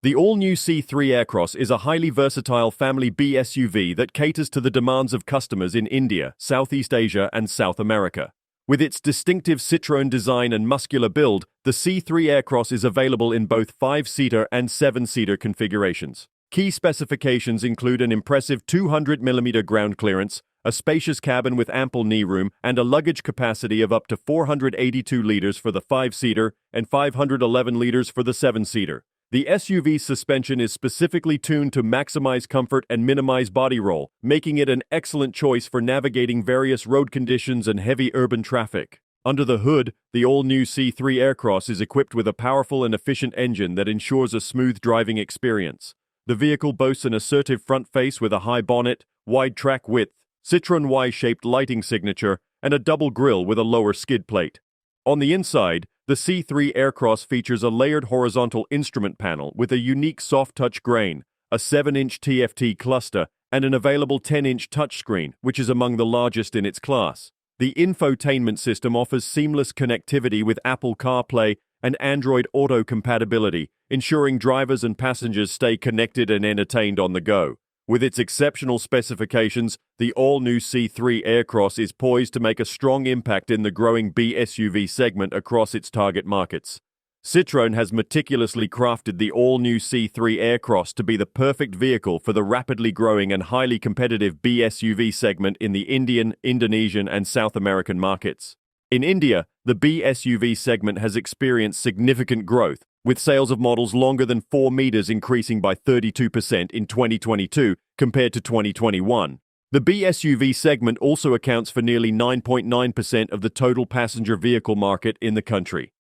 The all-new C3 Aircross is a highly versatile family B SUV that caters to the demands of customers in India, Southeast Asia, and South America. With its distinctive Citroen design and muscular build, the C3 Aircross is available in both 5-seater and 7-seater configurations. Key specifications include an impressive 200mm ground clearance, a spacious cabin with ample knee room, and a luggage capacity of up to 482 liters for the 5-seater and 511 liters for the 7-seater. The SUV's suspension is specifically tuned to maximize comfort and minimize body roll, making it an excellent choice for navigating various road conditions and heavy urban traffic. Under the hood, the all-new C3 Aircross is equipped with a powerful and efficient engine that ensures a smooth driving experience. The vehicle boasts an assertive front face with a high bonnet, wide track width, Citroen Y-shaped lighting signature, and a double grille with a lower skid plate. On the inside, the C3 Aircross features a layered horizontal instrument panel with a unique soft-touch grain, a 7-inch TFT cluster, and an available 10-inch touchscreen, which is among the largest in its class. The infotainment system offers seamless connectivity with Apple CarPlay and Android Auto compatibility, ensuring drivers and passengers stay connected and entertained on the go. With its exceptional specifications, the all-new C3 Aircross is poised to make a strong impact in the growing B SUV segment across its target markets. Citroën has meticulously crafted the all-new C3 Aircross to be the perfect vehicle for the rapidly growing and highly competitive B SUV segment in the Indian, Indonesian, and South American markets. In India, the B SUV segment has experienced significant growth, with sales of models longer than 4 meters increasing by 32% in 2022 compared to 2021. The B SUV segment also accounts for nearly 9.9% of the total passenger vehicle market in the country.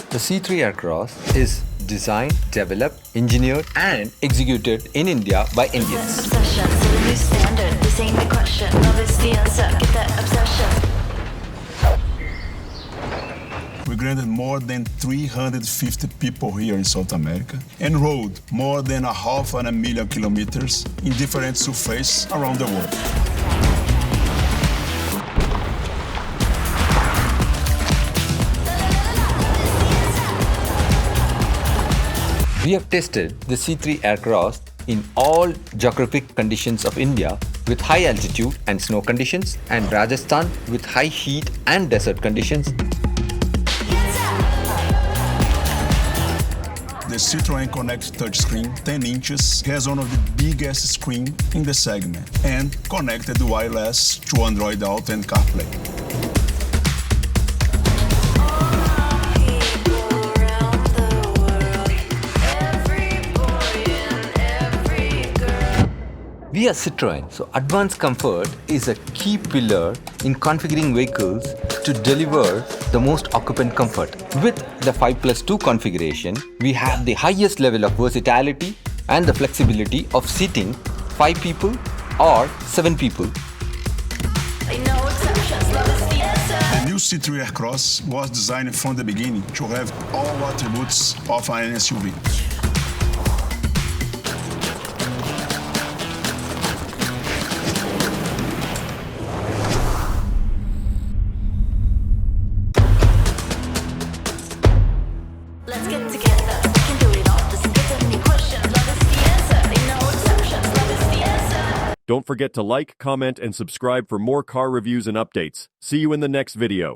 The C3 Aircross is designed, developed, engineered, and executed in India by Indians. Obsession, so the new standard. This ain't the question. Love is the answer. Get that obsession. We granted more than 350 people here in South America and rode more than 500,000 kilometers in different surfaces around the world. We have tested the C3 Aircross in all geographic conditions of India with high altitude and snow conditions, and Rajasthan with high heat and desert conditions. The Citroen Connect touchscreen 10 inches has one of the biggest screens in the segment and connected wireless to Android Auto and CarPlay. We are Citroën, so advanced comfort is a key pillar in configuring vehicles to deliver the most occupant comfort. With the 5+2 configuration, we have the highest level of versatility and the flexibility of seating 5 people or 7 people. The new C3 Aircross was designed from the beginning to have all attributes of an SUV. Let's get together. We can do it all. Doesn't get any question. Love is the answer. Ain't no exceptions. Love is the answer. Don't forget to like, comment, and subscribe for more car reviews and updates. See you in the next video.